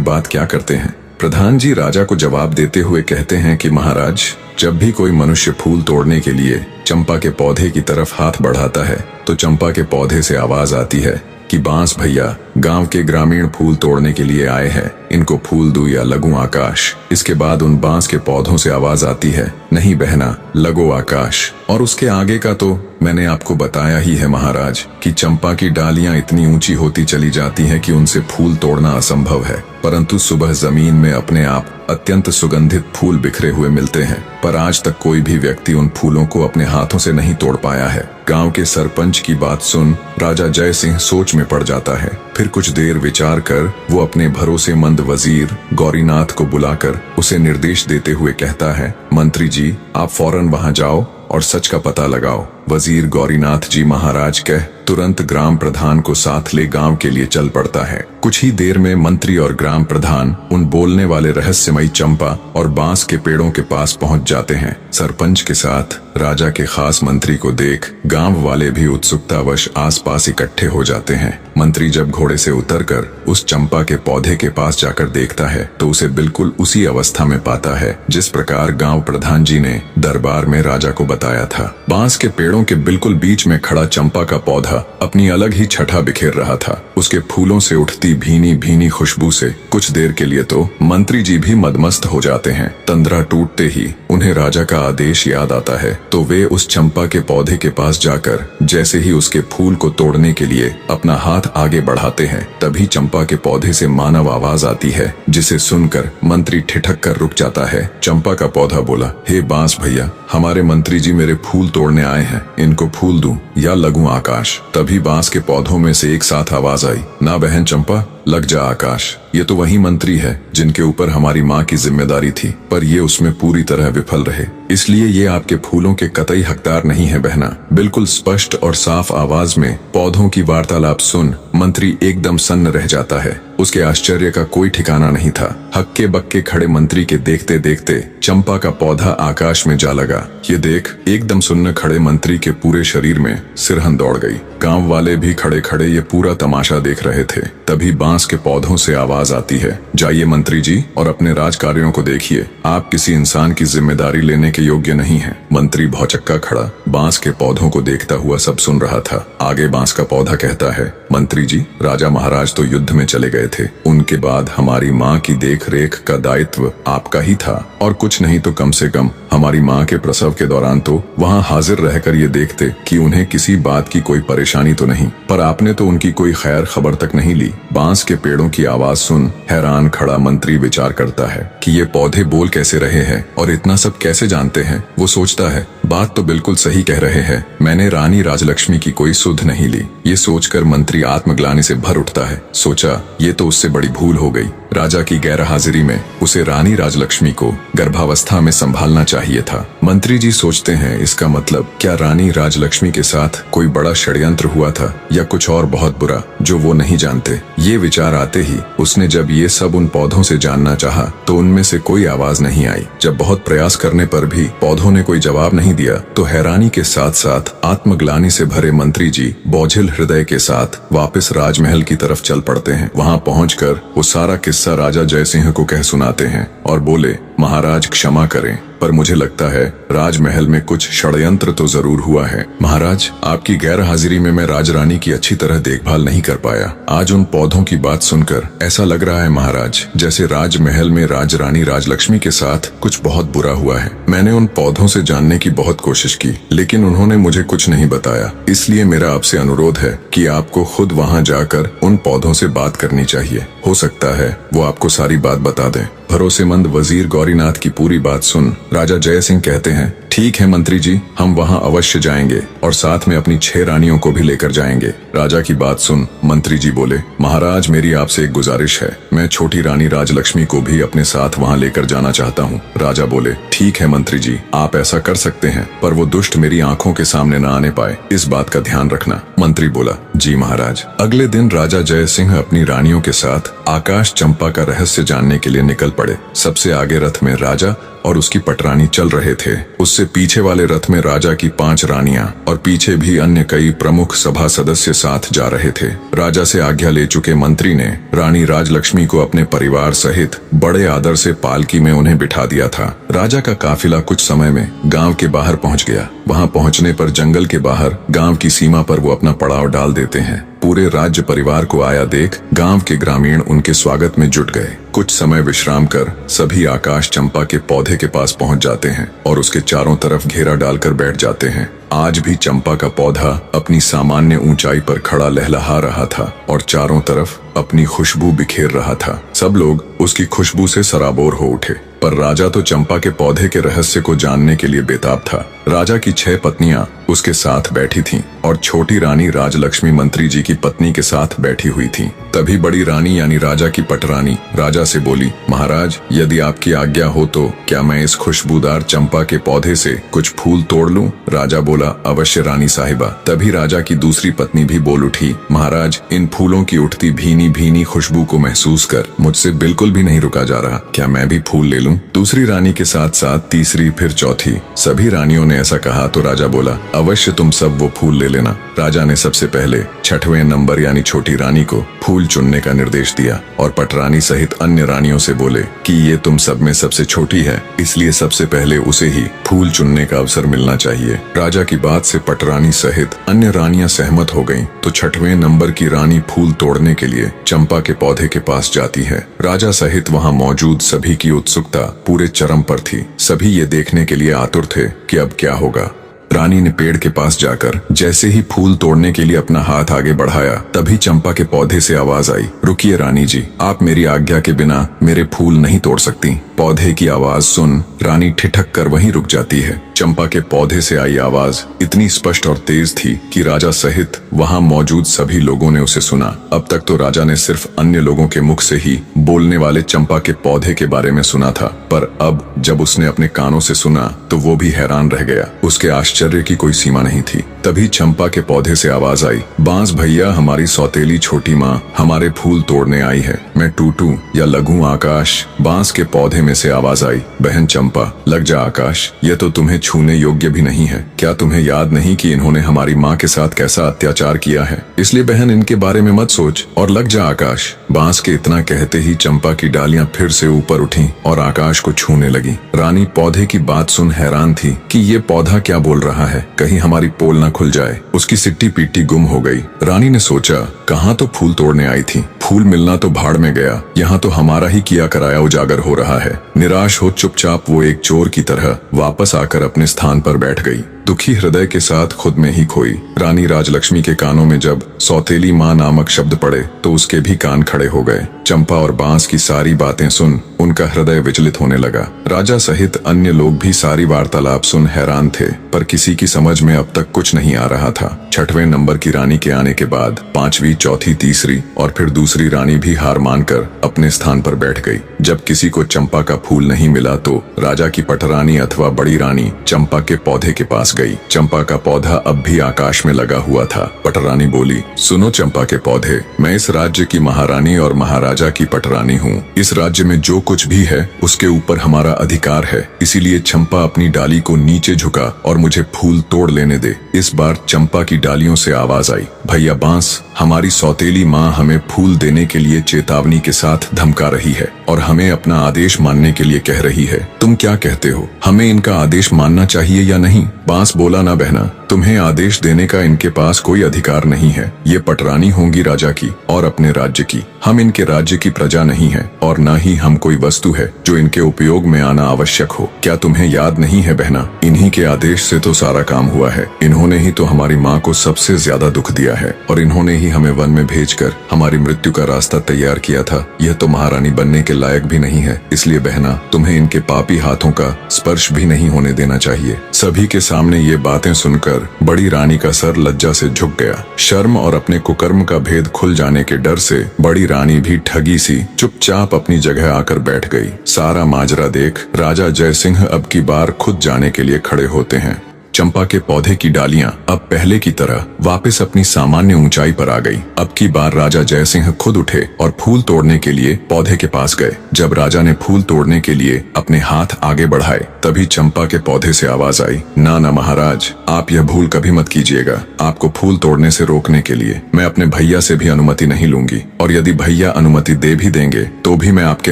बात क्या करते हैं? प्रधान जी राजा को जवाब देते हुए कहते हैं कि महाराज, जब भी कोई मनुष्य फूल तोड़ने के लिए चंपा के पौधे की तरफ हाथ बढ़ाता है तो चंपा के पौधे से आवाज आती है कि बांस भैया, गांव के ग्रामीण फूल तोड़ने के लिए आए हैं, इनको फूल दूं या लगूं आकाश। इसके बाद उन बांस के पौधों से आवाज आती है, नहीं बहना, लगो आकाश। और उसके आगे का तो मैंने आपको बताया ही है महाराज कि चंपा की डालियां इतनी ऊंची होती चली जाती हैं कि उनसे फूल तोड़ना असंभव है, परंतु सुबह जमीन में अपने आप अत्यंत सुगंधित फूल बिखरे हुए मिलते हैं। पर आज तक कोई भी व्यक्ति उन फूलों को अपने हाथों से नहीं तोड़ पाया है। गांव के सरपंच की बात सुन राजा जय सिंह सोच में पड़ जाता है। फिर कुछ देर विचार कर वो अपने भरोसेमंद वजीर गौरीनाथ को बुलाकर उसे निर्देश देते हुए कहता है, मंत्री जी, आप फौरन वहां जाओ और सच का पता लगाओ। वजीर गौरीनाथ जी महाराज कह तुरंत ग्राम प्रधान को साथ ले गांव के लिए चल पड़ता है। कुछ ही देर में मंत्री और ग्राम प्रधान उन बोलने वाले रहस्यमयी चंपा और बांस के पेड़ों के पास पहुंच जाते हैं। सरपंच के साथ राजा के खास मंत्री को देख गांव वाले भी उत्सुकतावश आसपास इकट्ठे हो जाते हैं। मंत्री जब घोड़े से उतरकर उस चंपा के पौधे के पास जाकर देखता है तो उसे बिल्कुल उसी अवस्था में पाता है जिस प्रकार गांव प्रधान जी ने दरबार में राजा को बताया था। बांस के पेड़ों के बिल्कुल बीच में खड़ा चंपा का पौधा अपनी अलग ही छठा बिखेर रहा था। उसके फूलों से उठती भीनी भीनी खुशबू से कुछ देर के लिए तो मंत्री जी भी मदमस्त हो जाते हैं। तंद्रा टूटते ही उन्हें राजा का आदेश याद आता है तो वे उस चंपा के पौधे के पास जाकर जैसे ही उसके फूल को तोड़ने के लिए अपना हाथ आगे बढ़ाते हैं तभी चंपा के पौधे से मानव आवाज आती है जिसे सुनकर मंत्री ठिठक कर रुक जाता है। चंपा का पौधा बोला, हे बांस भैया, हमारे मंत्री जी मेरे फूल तोड़ने आए हैं, इनको फूल दूं या लगूं आकाश। तभी बांस के पौधों में से एक साथ आवाज आई, ना बहन चंपा, लग जा आकाश। ये तो वही मंत्री है जिनके ऊपर हमारी माँ की जिम्मेदारी थी, पर ये उसमें पूरी तरह विफल रहे, इसलिए ये आपके फूलों के कतई हकदार नहीं है बहना। बिल्कुल स्पष्ट और साफ आवाज में पौधों की वार्तालाप सुन मंत्री एकदम सन्न रह जाता है। उसके आश्चर्य का कोई ठिकाना नहीं था। हक्के बक्के खड़े मंत्री के देखते देखते चंपा का पौधा आकाश में जा लगा। ये देख एकदम सुन्न खड़े मंत्री के पूरे शरीर में सिरहन दौड़ गई। गांव वाले भी खड़े खड़े ये पूरा तमाशा देख रहे थे। तभी बांस के पौधों से आवाज आती है, जाइए मंत्री जी और अपने राज कार्यों को देखिए, आप किसी इंसान की जिम्मेदारी लेने के योग्य नहीं हैं। मंत्री भौचक्का खड़ा बांस के पौधों को देखता हुआ सब सुन रहा था। आगे बांस का पौधा कहता है, मंत्री जी, राजा महाराज तो युद्ध में चले गए थे, उनके बाद हमारी माँ की देख रेख का दायित्व आपका ही था, और कुछ नहीं तो कम से कम हमारी माँ के प्रसव के दौरान तो वहाँ हाजिर रहकर ये देखते कि उन्हें किसी बात की कोई परेशानी तो नहीं, पर आपने तो उनकी कोई खैर खबर तक नहीं ली। बांस के पेड़ों की आवाज सुन हैरान खड़ा मंत्री विचार करता है कि ये पौधे बोल कैसे रहे हैं और इतना सब कैसे जानते हैं। वो सोचता है, बात तो बिल्कुल सही कह रहे हैं, मैंने रानी राजलक्ष्मी की कोई सुध नहीं ली। ये सोचकर मंत्री आत्मग्लानि से भर उठता है। सोचा, ये तो उससे बड़ी भूल हो गई। राजा की गैर हाजिरी में उसे रानी राजलक्ष्मी को गर्भावस्था में संभालना चाहिए था। मंत्री जी सोचते हैं, इसका मतलब क्या रानी राजलक्ष्मी के साथ कोई बड़ा षड्यंत्र हुआ था या कुछ और बहुत बुरा जो वो नहीं जानते। ये विचार आते ही उसने जब ये सब उन पौधों से जानना चाहा तो उनमें से कोई आवाज नहीं आई। जब बहुत प्रयास करने पर भी पौधों ने कोई जवाब नहीं दिया तो हैरानी के साथ साथ आत्मग्लानि से भरे मंत्री जी बोझिल हृदय के साथ वापस राजमहल की तरफ चल पड़ते हैं। वहाँ पहुंचकर वो सारा किस्सा राजा जयसिंह को कह सुनाते हैं और बोले, महाराज क्षमा करें, पर मुझे लगता है राजमहल में कुछ षड्यंत्र तो जरूर हुआ है। महाराज, आपकी गैर हाजिरी में मैं राजरानी की अच्छी तरह देखभाल नहीं कर पाया। आज उन पौधों की बात सुनकर ऐसा लग रहा है महाराज जैसे राजमहल में राजरानी राजलक्ष्मी के साथ कुछ बहुत बुरा हुआ है। मैंने उन पौधों से जानने की बहुत कोशिश की लेकिन उन्होंने मुझे कुछ नहीं बताया, इसलिए मेरा आपसे अनुरोध है कि आपको खुद वहाँ जाकर उन पौधों से बात करनी चाहिए। हो सकता है वो आपको सारी बात बता दें। भरोसेमंद वजीर गौरीनाथ की पूरी बात सुन राजा जयसिंह कहते हैं, ठीक है मंत्री जी, हम वहां अवश्य जाएंगे और साथ में अपनी 6 रानियों को भी लेकर जाएंगे। राजा की बात सुन मंत्री जी बोले, महाराज मेरी आपसे एक गुजारिश है, मैं छोटी रानी राजलक्ष्मी को भी अपने साथ वहां लेकर जाना चाहता हूं। राजा बोले, ठीक है मंत्री जी, आप ऐसा कर सकते हैं, पर वो दुष्ट मेरी आंखों के सामने न आने पाए, इस बात का ध्यान रखना। मंत्री बोला, जी महाराज। अगले दिन राजा जयसिंह अपनी रानियों के साथ आकाश चंपा का रहस्य जानने के लिए निकल पड़े। सबसे आगे रथ में राजा और उसकी पटरानी चल रहे थे। उससे पीछे वाले रथ में राजा की 5 रानियां और पीछे भी अन्य कई प्रमुख सभा सदस्य साथ जा रहे थे। राजा से आज्ञा ले चुके मंत्री ने रानी राजलक्ष्मी को अपने परिवार सहित बड़े आदर से पालकी में उन्हें बिठा दिया था। राजा का काफिला कुछ समय में गांव के बाहर पहुंच गया। वहां पहुंचने पर जंगल के बाहर गांव की सीमा पर वो अपना पड़ाव डाल देते हैं। पूरे राज्य परिवार को आया देख गांव के ग्रामीण उनके स्वागत में जुट गए। कुछ समय विश्राम कर सभी आकाश चंपा के पौधे के पास पहुंच जाते हैं और उसके चारों तरफ घेरा डालकर बैठ जाते हैं। आज भी चंपा का पौधा अपनी सामान्य ऊंचाई पर खड़ा लहलहा रहा था और चारों तरफ अपनी खुशबू बिखेर रहा था। सब लोग उसकी खुशबू से सराबोर हो उठे, पर राजा तो चंपा के पौधे के रहस्य को जानने के लिए बेताब था। राजा की 6 पत्नियां उसके साथ बैठी थीं और छोटी रानी राजलक्ष्मी मंत्री जी की पत्नी के साथ बैठी हुई थी। तभी बड़ी रानी यानी राजा की पटरानी राजा से बोली, महाराज यदि आपकी आज्ञा हो तो क्या मैं इस खुशबूदार चंपा के पौधे से कुछ फूल तोड़ लूं? राजा बोला, बोला, अवश्य रानी साहिबा। तभी राजा की दूसरी पत्नी भी बोल उठी, महाराज, इन फूलों की उठती भीनी भीनी खुशबू को महसूस कर मुझसे बिल्कुल भी नहीं रुका जा रहा। क्या मैं भी फूल ले लूं? दूसरी रानी के साथ साथ तीसरी, फिर चौथी, सभी रानियों ने ऐसा कहा तो राजा बोला, अवश्य तुम सब वो फूल ले लेना। राजा ने सबसे पहले छठवें नंबर यानी छोटी रानी को फूल चुनने का निर्देश दिया और पटरानी सहित अन्य रानियों से बोले कि ये तुम सब में सबसे छोटी है, इसलिए सबसे पहले उसे ही फूल चुनने का अवसर मिलना चाहिए। राजा की बात से पटरानी सहित अन्य रानियां सहमत हो गईं, तो छठवें नंबर की रानी फूल तोड़ने के लिए चंपा के पौधे के पास जाती है। राजा सहित वहां मौजूद सभी की उत्सुकता पूरे चरम पर थी। सभी ये देखने के लिए आतुर थे कि अब क्या होगा। रानी ने पेड़ के पास जाकर जैसे ही फूल तोड़ने के लिए अपना हाथ आगे बढ़ाया, तभी चंपा के पौधे से आवाज आई, रुकिए रानी जी, आप मेरी आज्ञा के बिना मेरे फूल नहीं तोड़ सकती। पौधे की आवाज सुन रानी ठिठक कर वहीं रुक जाती है। चंपा के पौधे से आई आवाज इतनी स्पष्ट और तेज थी कि राजा सहित वहां मौजूद सभी लोगों ने उसे सुना। अब तक तो राजा ने सिर्फ अन्य लोगों के मुख से ही बोलने वाले चंपा के पौधे के बारे में सुना था, पर अब जब उसने अपने कानों से सुना तो वो भी हैरान रह गया। उसके आश्चर्य की कोई सीमा नहीं थी। तभी चंपा के पौधे से आवाज आई, बांस भैया, हमारी सौतेली छोटी माँ हमारे फूल तोड़ने आई है। मैं टूटू या लगूं आकाश? बांस के पौधे में से आवाज आई, बहन चंपा, लग जा आकाश, ये तो तुम्हें छूने योग्य भी नहीं है। क्या तुम्हें याद नहीं कि इन्होंने हमारी माँ के साथ कैसा अत्याचार किया है? इसलिए बहन इनके बारे में मत सोच और लग जा आकाश। बांस के इतना कहते ही चंपा की डालियां फिर से ऊपर उठी और आकाश को छूने लगी। रानी पौधे की बात सुन हैरान थी कि ये पौधा क्या बोल रहा है, कहीं हमारी पोल न खुल जाए। उसकी सिट्टी पीटी गुम हो गई। रानी ने सोचा, कहाँ तो फूल तोड़ने आई थी, फूल मिलना तो भाड़ में गया, यहाँ तो हमारा ही किया कराया उजागर हो रहा है। निराश हो चुपचाप वो एक चोर की तरह वापस आकर अपने स्थान पर बैठ गई, दुखी हृदय के साथ खुद में ही खोई। रानी राजलक्ष्मी के कानों में जब सौतेली माँ नामक शब्द पड़े तो उसके भी कान खड़े हो गए। चंपा और बांस की सारी बातें सुन उनका हृदय विचलित होने लगा। राजा सहित अन्य लोग भी सारी वार्तालाप सुन हैरान थे, पर किसी की समझ में अब तक कुछ नहीं आ रहा था। छठवें नंबर की रानी के आने के बाद पांचवी, चौथी, तीसरी और फिर दूसरी रानी भी हार मानकर अपने स्थान पर बैठ गई। जब किसी को चंपा का फूल नहीं मिला तो राजा की पटरानी अथवा बड़ी रानी चंपा के पौधे के पास गई। चंपा का पौधा अब भी आकाश में लगा हुआ था। पटरानी बोली, सुनो चंपा के पौधे, मैं इस राज्य की महारानी और महाराजा की पटरानी हूँ। इस राज्य में जो कुछ भी है उसके ऊपर हमारा अधिकार है, इसीलिए चंपा अपनी डाली को नीचे झुका और मुझे फूल तोड़ लेने दे। इस बार चंपा की डालियों से आवाज आई, भैया बांस, हमारी सौतेली माँ हमें फूल देने के लिए चेतावनी के साथ धमका रही है और हमें अपना आदेश मानने के लिए कह रही है। तुम क्या कहते हो, हमें इनका आदेश मानना चाहिए या नहीं? बांस बोला, ना बहना, तुम्हें आदेश देने का इनके पास कोई अधिकार नहीं है। ये पटरानी होंगी राजा की और अपने राज्य की। हम इनके राज्य की प्रजा नहीं है और न ही हम कोई वस्तु है जो इनके उपयोग में आना आवश्यक हो। क्या तुम्हें याद नहीं है बहना, इन्हीं के आदेश से तो सारा काम हुआ है। इन्होंने ही तो हमारी माँ को सबसे ज्यादा दुख दिया है और इन्होंने ही हमें वन में भेजकर हमारी मृत्यु का रास्ता तैयार किया था। यह तो महारानी बनने के लायक भी नहीं है, इसलिए बहना तुम्हें इनके पापी हाथों का स्पर्श भी नहीं होने देना चाहिए। सभी के सामने ये बातें सुनकर बड़ी रानी का सर लज्जा से झुक गया। शर्म और अपने कुकर्म का भेद खुल जाने के डर से बड़ी रानी भी ठगी सी चुपचाप अपनी जगह आकर बैठ गई। सारा माजरा देख राजा जय सिंह अब की बार खुद जाने के लिए खड़े होते हैं। चंपा के पौधे की डालियां अब पहले की तरह वापस अपनी सामान्य ऊंचाई पर आ गई। अब की बार राजा जय सिंह खुद उठे और फूल तोड़ने के लिए पौधे के पास गए। जब राजा ने फूल तोड़ने के लिए अपने हाथ आगे बढ़ाए तभी चंपा के पौधे से आवाज आई, ना ना महाराज, आप यह भूल कभी मत कीजिएगा। आपको फूल तोड़ने से रोकने के लिए मैं अपने भैया से भी अनुमति नहीं लूंगी और यदि भैया अनुमति दे भी देंगे तो भी मैं आपके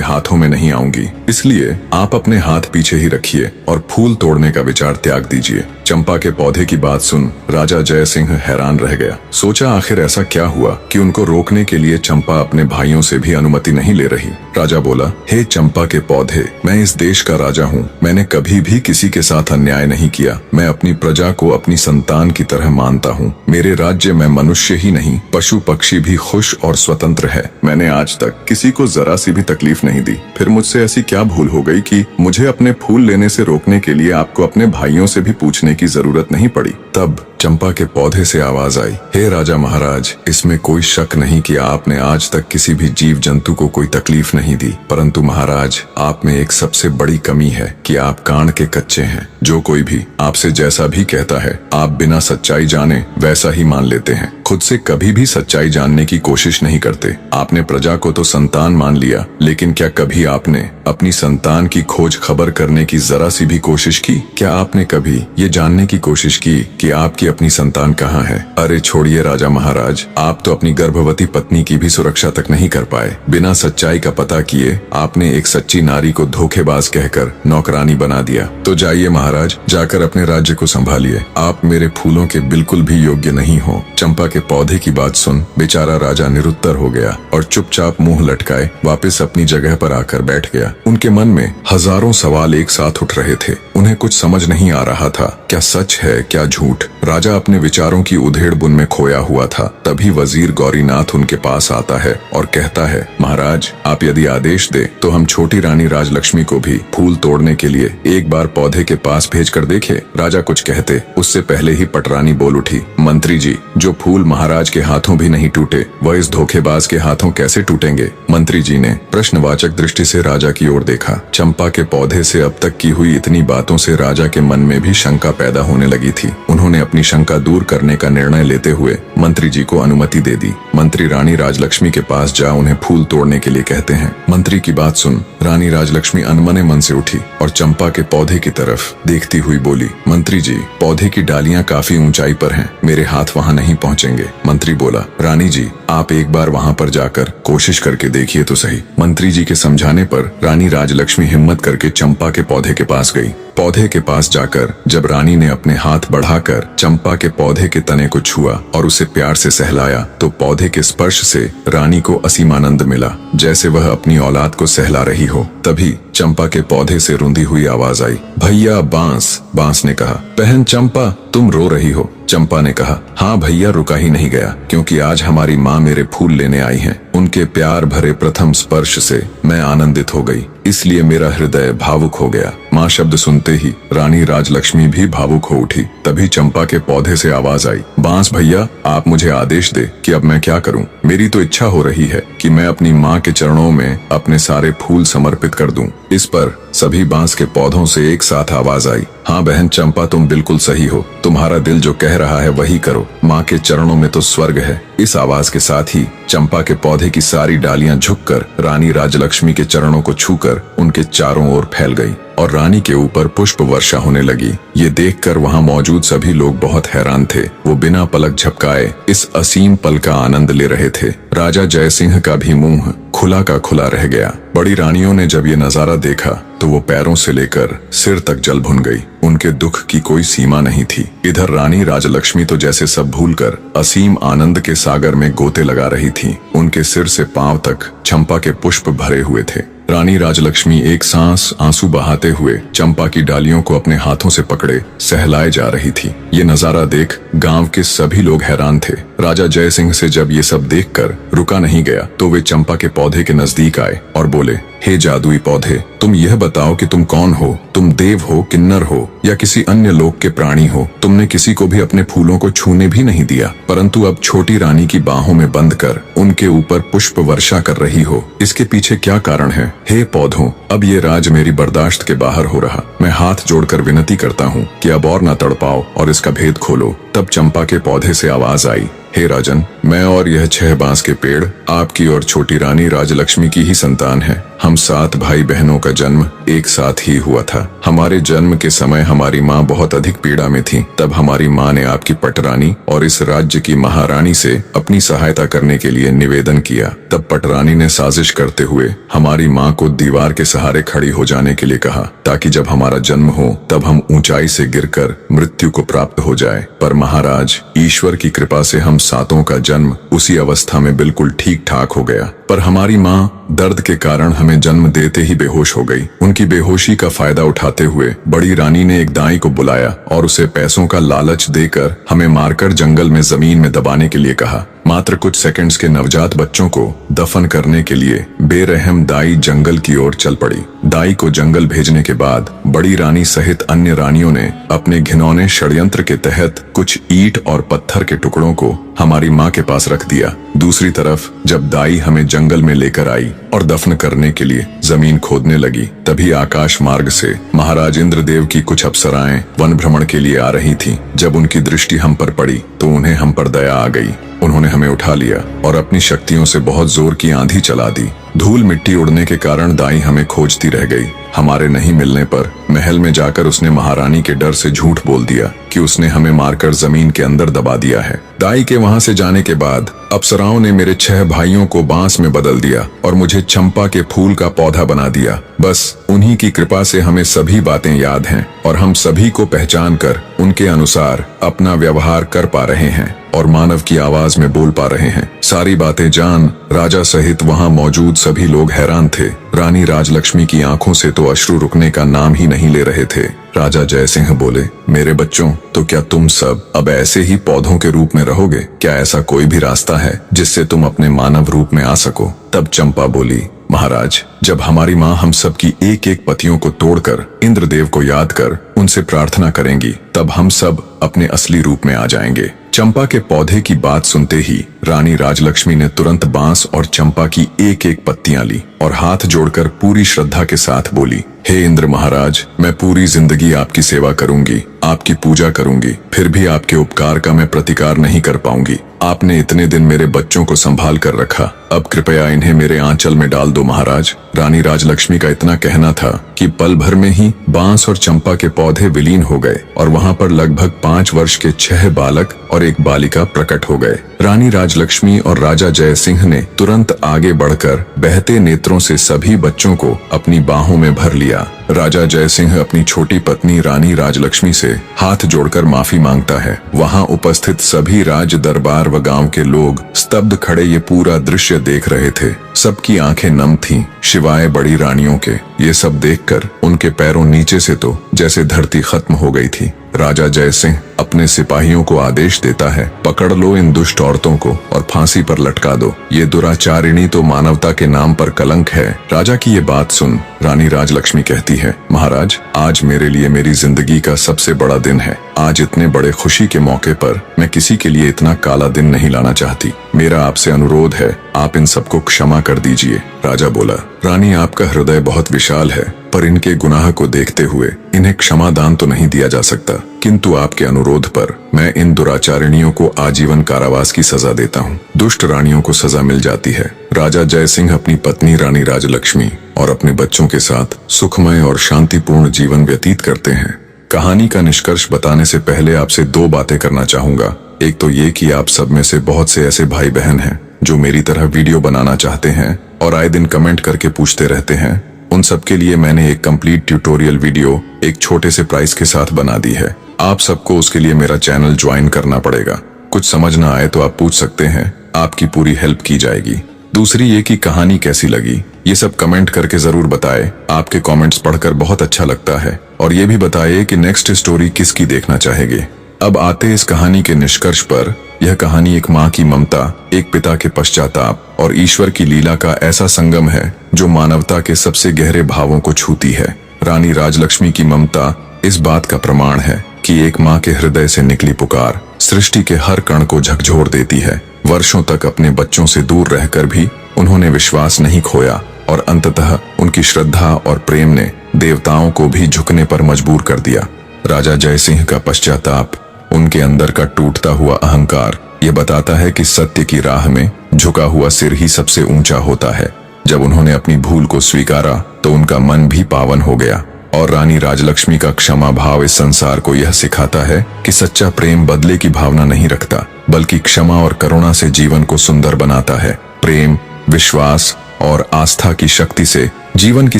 हाथों में नहीं आऊंगी। इसलिए आप अपने हाथ पीछे ही रखिए और फूल तोड़ने का विचार त्याग दीजिए। चंपा के पौधे की बात सुन राजा जय सिंह हैरान रह गया। सोचा आखिर ऐसा क्या हुआ कि उनको रोकने के लिए चंपा अपने भाइयों से भी अनुमति नहीं ले रही। राजा बोला, हे चंपा के पौधे, मैं इस देश का राजा हूँ। मैंने कभी भी किसी के साथ अन्याय नहीं किया। मैं अपनी प्रजा को अपनी संतान की तरह मानता हूँ। मेरे राज्य में मनुष्य ही नहीं पशु पक्षी भी खुश और स्वतंत्र है। मैंने आज तक किसी को जरा सी भी तकलीफ नहीं दी। फिर मुझसे ऐसी क्या भूल हो गई कि मुझे अपने फूल लेने से रोकने के लिए आपको अपने भाइयों से भी पूछने की जरूरत नहीं पड़ी। तब चंपा के पौधे से आवाज आई, हे राजा महाराज, इसमें कोई शक नहीं कि आपने आज तक किसी भी जीव जंतु को कोई तकलीफ नहीं दी, परंतु महाराज आप में एक सबसे बड़ी कमी है कि आप कान के कच्चे हैं। जो कोई भी आपसे जैसा भी कहता है आप बिना सच्चाई जाने वैसा ही मान लेते हैं, खुद से कभी भी सच्चाई जानने की कोशिश नहीं करते। आपने प्रजा को तो संतान मान लिया, लेकिन क्या कभी आपने अपनी संतान की खोज खबर करने की जरा सी भी कोशिश की? क्या आपने कभी ये जानने की कोशिश की कि आपकी अपनी संतान कहाँ है? अरे छोड़िए राजा महाराज, आप तो अपनी गर्भवती पत्नी की भी सुरक्षा तक नहीं कर पाए। बिना सच्चाई का पता किए आपने एक सच्ची नारी को धोखेबाज कहकर नौकरानी बना दिया। तो जाइए महाराज, जाकर अपने राज्य को संभालिए। आप मेरे फूलों के बिल्कुल भी योग्य नहीं हो। चंपा के पौधे की बात सुन बेचारा राजा निरुत्तर हो गया और चुपचाप मुंह लटकाए वापस अपनी जगह पर आकर बैठ गया। उनके मन में हजारों सवाल एक साथ उठ रहे थे। उन्हें कुछ समझ नहीं आ रहा था, क्या सच है क्या झूठ। राजा अपने विचारों की उधेड़ बुन में खोया हुआ था। तभी वजीर गौरीनाथ उनके पास आता है और कहता है, महाराज आप यदि आदेश दे तो हम छोटी रानी राजलक्ष्मी को भी फूल तोड़ने के लिए एक बार पौधे के पास भेज कर देखे। राजा कुछ कहते उससे पहले ही पटरानी बोल उठी, मंत्री जी, जो फूल महाराज के हाथों भी नहीं टूटे वह इस धोखेबाज के हाथों कैसे टूटेंगे? मंत्री जी ने प्रश्नवाचक दृष्टि से राजा की ओर देखा। चंपा के पौधे से अब तक की हुई इतनी बातों से राजा के मन में भी शंका पैदा होने लगी थी। उन्होंने अपनी शंका दूर करने का निर्णय लेते हुए मंत्री जी को अनुमति दे दी। मंत्री रानी राजलक्ष्मी के पास जा उन्हें फूल तोड़ने के लिए कहते हैं। मंत्री की बात सुन रानी राजलक्ष्मी अनमने मन से उठी और चंपा के पौधे की तरफ देखती हुई बोली, मंत्री जी, पौधे की डालियां काफी ऊंचाई पर हैं, मेरे हाथ वहां नहीं पहुंचेंगे। मंत्री बोला, रानी जी आप एक बार वहां पर जाकर कोशिश करके देखिए तो सही। मंत्री जी के समझाने पर रानी राजलक्ष्मी हिम्मत करके चंपा के पौधे के पास गई। पौधे के पास जाकर जब रानी ने अपने हाथ बढ़ाकर चंपा के पौधे के तने को छुआ और उसे प्यार से सहलाया तो पौधे के स्पर्श से रानी को असीम आनंद मिला, जैसे वह अपनी औलाद को सहला रही हो। तभी चंपा के पौधे से रुंधी हुई आवाज आई, भैया बांस। बांस ने कहा, बहन चंपा तुम रो रही हो? चंपा ने कहा, हाँ भैया, रुका ही नहीं गया, क्योंकि आज हमारी माँ मेरे फूल लेने आई हैं। उनके प्यार भरे प्रथम स्पर्श से मैं आनंदित हो गई, इसलिए मेरा हृदय भावुक हो गया। माँ शब्द सुनते ही रानी राजलक्ष्मी भी भावुक हो उठी। तभी चंपा के पौधे से आवाज आई, बांस भैया, आप मुझे आदेश दे कि अब मैं क्या करूं? मेरी तो इच्छा हो रही है कि मैं अपनी माँ के चरणों में अपने सारे फूल समर्पित कर दूं। इस पर सभी बांस के पौधों से एक साथ आवाज आई, हाँ बहन चंपा, तुम बिल्कुल सही हो, तुम्हारा दिल जो कह रहा है वही करो, माँ के चरणों में तो स्वर्ग है। इस आवाज के साथ ही चंपा के पौधे की सारी डालियां झुककर रानी राजलक्ष्मी के चरणों को छूकर उनके चारों ओर फैल गई और रानी के ऊपर पुष्प वर्षा होने लगी। ये देखकर वहां मौजूद सभी लोग बहुत हैरान थे। वो बिना पलक झपकाए इस असीम पल का आनंद ले रहे थे। राजा जयसिंह का भी मुंह खुला का खुला रह गया। बड़ी रानियों ने जब ये नजारा देखा तो वो पैरों से लेकर सिर तक जल भुन गई। उनके दुख की कोई सीमा नहीं थी। इधर रानी राजलक्ष्मी तो जैसे सब भूलकर असीम आनंद के सागर में गोते लगा रही थी। उनके सिर से पांव तक चंपा के पुष्प भरे हुए थे। रानी राजलक्ष्मी एक सांस आंसू बहाते हुए चंपा की डालियों को अपने हाथों से पकड़े सहलाए जा रही थी। ये नजारा देख गांव के सभी लोग हैरान थे। राजा जयसिंह से जब ये सब देखकर रुका नहीं गया तो वे चंपा के पौधे के नजदीक आए और बोले, हे जादुई पौधे, तुम यह बताओ कि तुम कौन हो? तुम देव हो, किन्नर हो या किसी अन्य लोक के प्राणी हो? तुमने किसी को भी अपने फूलों को छूने भी नहीं दिया, परंतु अब छोटी रानी की बाहों में बंद कर उनके ऊपर पुष्प वर्षा कर रही हो। इसके पीछे क्या कारण है? हे पौधों, अब ये राज मेरी बर्दाश्त के बाहर हो रहा। मैं हाथ जोड़कर विनती करता हूँ कि अब और न तड़पाओ और इसका भेद खोलो। तब चंपा के पौधे से आवाज आई, हे राजन, मैं और यह 6 बांस के पेड़ आपकी और छोटी रानी राजलक्ष्मी की ही संतान है। हम 7 भाई बहनों का जन्म एक साथ ही हुआ था। हमारे जन्म के समय हमारी माँ बहुत अधिक पीड़ा में थी। तब हमारी माँ ने आपकी पटरानी और इस राज्य की महारानी से अपनी सहायता करने के लिए निवेदन किया। तब पटरानी ने साजिश करते हुए हमारी माँ को दीवार के सहारे खड़ी हो जाने के लिए कहा, ताकि जब हमारा जन्म हो तब हम ऊंचाई से गिरकर मृत्यु को प्राप्त हो जाए। पर महाराज, ईश्वर की कृपा से हम 7 का जन्म उसी अवस्था में बिल्कुल ठीक ठाक हो गया। पर हमारी माँ दर्द के कारण हमें जन्म देते ही बेहोश हो गई। उनकी बेहोशी का फायदा उठाते हुए बड़ी रानी ने एक दाई को बुलाया और उसे पैसों का लालच देकर हमें मारकर जंगल में जमीन में दबाने के लिए कहा। मात्र कुछ सेकंड्स के नवजात बच्चों को दफन करने के लिए बेरहम दाई जंगल की ओर चल पड़ी। दाई को जंगल भेजने के बाद बड़ी रानी सहित अन्य रानियों ने अपने घिनौने षड्यंत्र के तहत कुछ ईंट और पत्थर के टुकड़ों को हमारी माँ के पास रख दिया। दूसरी तरफ जब दाई हमें जंगल में लेकर आई और दफन करने के लिए जमीन खोदने लगी, तभी आकाश मार्ग से महाराज इंद्रदेव की कुछ अप्सराएं वन भ्रमण के लिए आ रही थीं। जब उनकी दृष्टि हम पर पड़ी तो उन्हें हम पर दया आ गई। उन्होंने हमें उठा लिया और अपनी शक्तियों से बहुत जोर की आंधी चला दी। धूल मिट्टी उड़ने के कारण दाई हमें खोजती रह गई। हमारे नहीं मिलने पर महल में जाकर उसने महारानी के डर से झूठ बोल दिया कि उसने हमें मारकर जमीन के अंदर दबा दिया है। दाई के वहां से जाने के बाद अप्सराओं ने मेरे 6 भाइयों को बांस में बदल दिया और मुझे चंपा के फूल का पौधा बना दिया। बस उन्हीं की कृपा से हमें सभी बातें याद हैं और हम सभी को पहचान कर उनके अनुसार अपना व्यवहार कर पा रहे हैं और मानव की आवाज में बोल पा रहे हैं। सारी बातें जान राजा सहित वहां मौजूद सभी लोग हैरान थे। रानी राजलक्ष्मी की आंखों से तो अश्रु रुकने का नाम ही नहीं ले रहे थे। राजा जयसिंह बोले, मेरे बच्चों, तो क्या तुम सब अब ऐसे ही पौधों के रूप में रहोगे? क्या ऐसा कोई भी रास्ता है जिससे तुम अपने मानव रूप में आ सको? तब चंपा बोली, महाराज, जब हमारी माँ हम सब की एक एक पतियों को तोड़कर इंद्रदेव को याद कर उनसे प्रार्थना करेंगी, तब हम सब अपने असली रूप में आ जाएंगे। चंपा के पौधे की बात सुनते ही रानी राजलक्ष्मी ने तुरंत बांस और चंपा की एक एक पत्तियां ली और हाथ जोड़कर पूरी श्रद्धा के साथ बोली, हे इंद्र महाराज, मैं पूरी जिंदगी आपकी सेवा करूंगी, आपकी पूजा करूंगी, फिर भी आपके उपकार का मैं प्रतिकार नहीं कर पाऊंगी। आपने इतने दिन मेरे बच्चों को संभाल कर रखा, अब कृपया इन्हें मेरे आंचल में डाल दो महाराज। रानी राजलक्ष्मी का इतना कहना था कि पल भर में ही बांस और चंपा के पौधे विलीन हो गए और वहां पर लगभग 5 वर्ष के 6 बालक और एक बालिका प्रकट हो गए। रानी राजलक्ष्मी और राजा जयसिंह ने तुरंत आगे बढ़कर बहते नेत्रों से सभी बच्चों को अपनी बाहों में भर लिया। राजा जयसिंह अपनी छोटी पत्नी रानी राजलक्ष्मी से हाथ जोड़कर माफी मांगता है। वहां उपस्थित सभी राज दरबार व गांव के लोग स्तब्ध खड़े ये पूरा दृश्य देख रहे थे। सबकी आंखें नम थीं, शिवाय बड़ी रानियों के। ये सब देखकर उनके पैरों नीचे से तो जैसे धरती खत्म हो गई थी। राजा जयसिंह अपने सिपाहियों को आदेश देता है, पकड़ लो इन दुष्ट औरतों को और फांसी पर लटका दो। ये दुराचारिणी तो मानवता के नाम पर कलंक है। राजा की ये बात सुन रानी राजलक्ष्मी कहती है, महाराज, आज मेरे लिए मेरी जिंदगी का सबसे बड़ा दिन है। आज इतने बड़े खुशी के मौके पर मैं किसी के लिए इतना काला दिन नहीं लाना चाहती। मेरा आपसे अनुरोध है, आप इन सबको क्षमा कर दीजिए। राजा बोला, रानी, आपका हृदय बहुत विशाल है, पर इनके गुनाह को देखते हुए इन्हें क्षमादान तो नहीं दिया जा सकता, किंतु आपके अनुरोध पर मैं इन दुराचारिणियों को आजीवन कारावास की सजा देता हूँ। दुष्ट रानियों को सजा मिल जाती है। राजा जयसिंह अपनी पत्नी रानी राजलक्ष्मी और अपने बच्चों के साथ सुखमय और शांतिपूर्ण जीवन व्यतीत करते हैं। कहानी का निष्कर्ष बताने से पहले आपसे 2 बातें करना चाहूंगा। एक तो ये कि आप सब में से बहुत से ऐसे भाई बहन हैं जो मेरी तरह वीडियो बनाना चाहते हैं और आए दिन कमेंट करके पूछते रहते हैं। उन सब के लिए मैंने एक कंप्लीट ट्यूटोरियल वीडियो एक छोटे से प्राइस के साथ बना दी है। आप सबको उसके लिए मेरा चैनल ज्वाइन करना पड़ेगा। कुछ समझ ना आए तो आप पूछ सकते हैं, आपकी पूरी हेल्प की जाएगी। दूसरी ये कि कहानी कैसी लगी, ये सब कमेंट करके जरूर बताएं। आपके कमेंट्स पढ़कर बहुत अच्छा लगता है। और ये भी बताइए कि नेक्स्ट स्टोरी किसकी देखना चाहेंगे। अब आते इस कहानी के निष्कर्ष पर। यह कहानी एक माँ की ममता, एक पिता के पश्चाताप और ईश्वर की लीला का ऐसा संगम है जो मानवता के सबसे गहरे भावों को छूती है। रानी राजलक्ष्मी की ममता इस बात का प्रमाण है कि एक माँ के हृदय से निकली पुकार सृष्टि के हर कण को झकझोर देती है। वर्षों तक अपने बच्चों से दूर रहकर भी उन्होंने विश्वास नहीं खोया और अंततः उनकी श्रद्धा और प्रेम ने देवताओं को भी झुकने पर मजबूर कर दिया। राजा जयसिंह का पश्चाताप, उनके अंदर का टूटता हुआ अहंकार, ये बताता है कि सत्य की राह में झुका हुआ सिर ही सबसे ऊंचा होता है। जब उन्होंने अपनी भूल को स्वीकारा तो उनका मन भी पावन हो गया। और रानी राजलक्ष्मी का क्षमा भाव इस संसार को यह सिखाता है कि सच्चा प्रेम बदले की भावना नहीं रखता, बल्कि क्षमा और करुणा से जीवन को सुंदर बनाता है। प्रेम, विश्वास और आस्था की शक्ति से जीवन की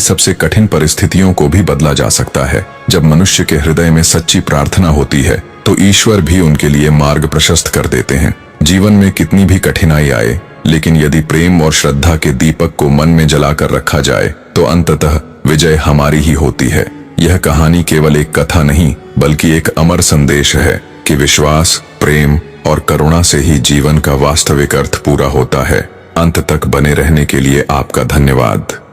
सबसे कठिन परिस्थितियों को भी बदला जा सकता है। जब मनुष्य के हृदय में सच्ची प्रार्थना होती है तो ईश्वर भी उनके लिए मार्ग प्रशस्त कर देते हैं। जीवन में कितनी भी कठिनाई आए, लेकिन यदि प्रेम और श्रद्धा के दीपक को मन में जलाकर रखा जाए तो अंततः विजय हमारी ही होती है। यह कहानी केवल एक कथा नहीं, बल्कि एक अमर संदेश है कि विश्वास, प्रेम और करुणा से ही जीवन का वास्तविक अर्थ पूरा होता है। अंत तक बने रहने के लिए आपका धन्यवाद।